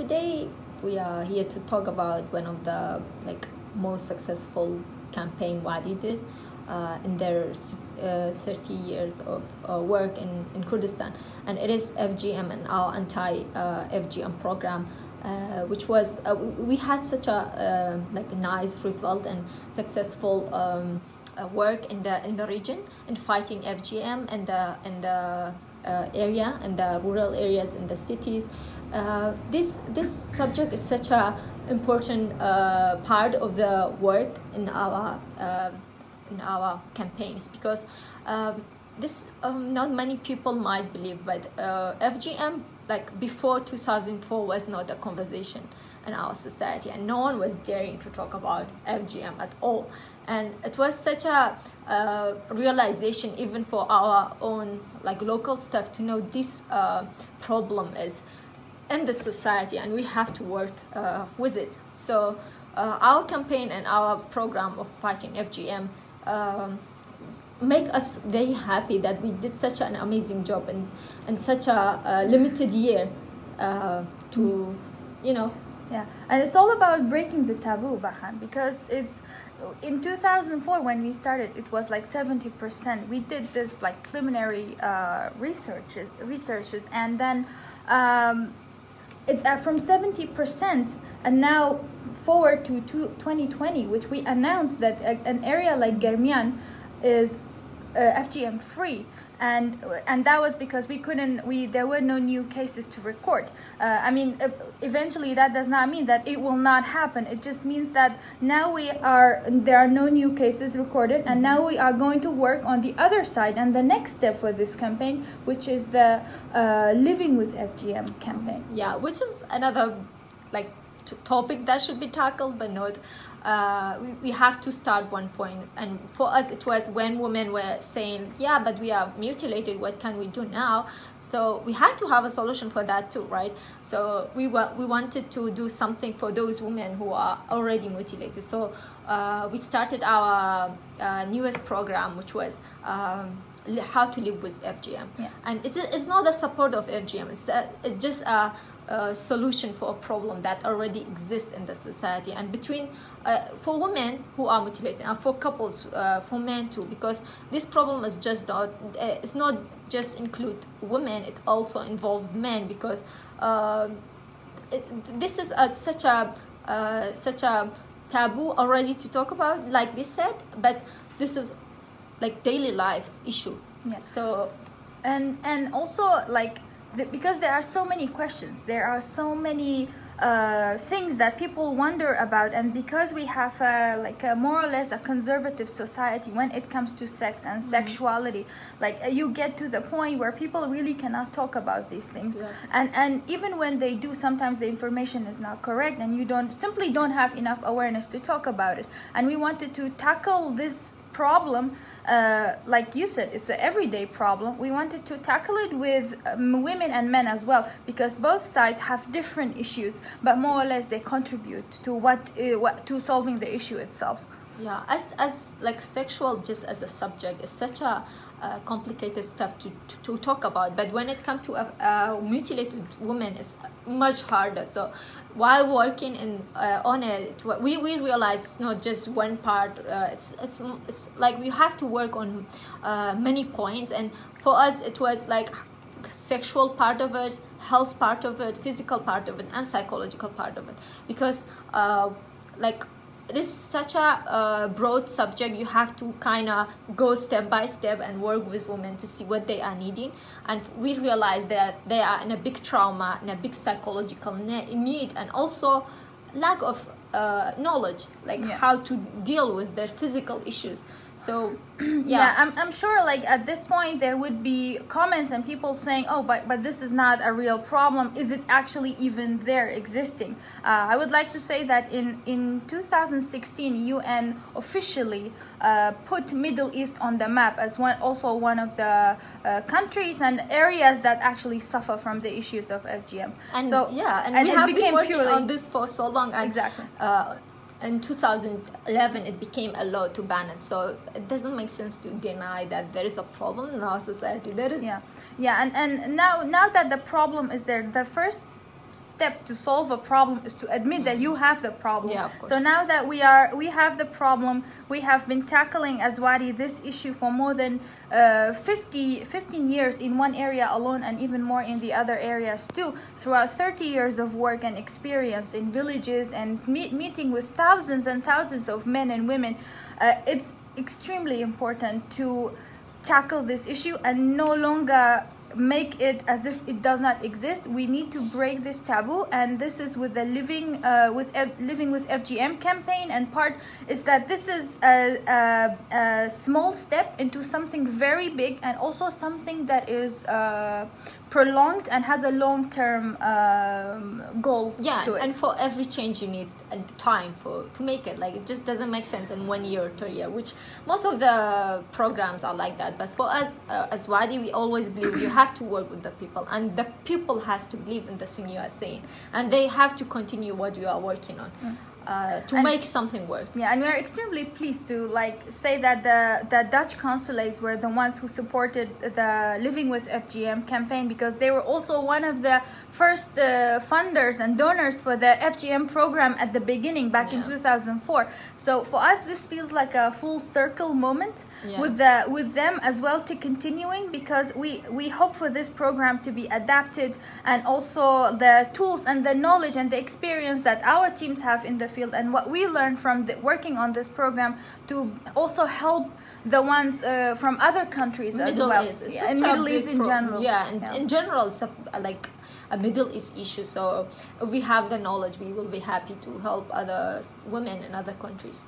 today we are here to talk about one of the most successful campaign Wadi did in their 30 years of work in Kurdistan, and it is FGM and our anti-FGM program, which was we had such a nice result and successful work in the region in fighting FGM in the area and the rural areas in the cities. This subject is such a important part of the work in our campaigns, because this not many people might believe, but FGM before 2004 was not a conversation in our society, and no one was daring to talk about FGM at all. And it was such a realization even for our own local staff to know this problem is in the society and we have to work with it. So our campaign and our program of fighting FGM make us very happy that we did such an amazing job in such a limited year to Yeah, and it's all about breaking the taboo, Bakhan, because it's in 2004 when we started, it was 70%. We did this preliminary researches, and then from 70%, and now forward to 2020, which we announced that an area like Germian is FGM free. And that was because there were no new cases to record. Eventually that does not mean that it will not happen. It just means that now there are no new cases recorded, and now we are going to work on the other side and the next step for this campaign, which is the Living with FGM campaign. Yeah, which is another topic that should be tackled, but not. We have to start one point, and for us it was when women were saying, yeah, but we are mutilated, what can we do now? So we have to have a solution for that too, right? So we wanted to do something for those women who are already mutilated. So we started our newest program, which was how to live with FGM. Yeah. And it's not a support of FGM, it's just a solution for a problem that already exists in the society, and between for women who are mutilated and for couples, for men too, because this problem is just not it's not just include women, it also involves men, because this is such a taboo already to talk about, like we said, but this is daily life issue. Yes. So and also because there are so many questions, there are so many things that people wonder about, and because we have a more or less a conservative society when it comes to sex and sexuality, you get to the point where people really cannot talk about these things. Yeah. And even when they do, sometimes the information is not correct, and you simply don't have enough awareness to talk about it. And we wanted to tackle this problem, like you said, it's an everyday problem. We wanted to tackle it with women and men as well, because both sides have different issues, but more or less they contribute to to solving the issue itself. Yeah, as sexual just as a subject is such a complicated stuff to talk about, but when it comes to a mutilated woman, it's much harder. So while working on it, we realized it's not just one part. It's we have to work on many points, and for us it was sexual part of it, health part of it, physical part of it, and psychological part of it, because it is such a broad subject. You have to kind of go step by step and work with women to see what they are needing. And we realized that they are in a big trauma, in a big psychological need, and also lack of knowledge, how to deal with their physical issues. So I'm sure at this point there would be comments and people saying, oh, but this is not a real problem. Is it actually even there existing? I would like to say that in 2016 UN officially put Middle East on the map as one of the countries and areas that actually suffer from the issues of FGM. And we have been working on this for so long. Exactly. In 2011, it became a law to ban it. So it doesn't make sense to deny that there is a problem in our society. There is. Yeah, and now that the problem is there, the first step to solve a problem is to admit that you have the problem. Yeah, of course. So now that we have the problem, we have been tackling as Wadi this issue for more than 15 years in one area alone, and even more in the other areas too, throughout 30 years of work and experience in villages and meeting with thousands and thousands of men and women. It's extremely important to tackle this issue and no longer make it as if it does not exist. We need to break this taboo, and this is with the living with FGM campaign. And part is that this is a small step into something very big, and also something that is prolonged and has a long-term goal to it. And for every change you need time to make it. Like, it just doesn't make sense in 1 year, 2 years, which most of the programs are like that. But for us as Wadi, we always believe you have to work with the people, and the people has to believe in the thing you are saying, and they have to continue what you are working on. To make something work. Yeah, and we're extremely pleased to say that the Dutch consulates were the ones who supported the Living with FGM campaign, because they were also one of the first funders and donors for the FGM program at the beginning back in 2004. So for us, this feels like a full circle moment with them as well, to continuing, because we hope for this program to be adapted, and also the tools and the knowledge and the experience that our teams have in the field and what we learned from working on this program to also help the ones from other countries as well. And Middle East in general. In general, it's a Middle East issue. So if we have the knowledge, we will be happy to help other women in other countries.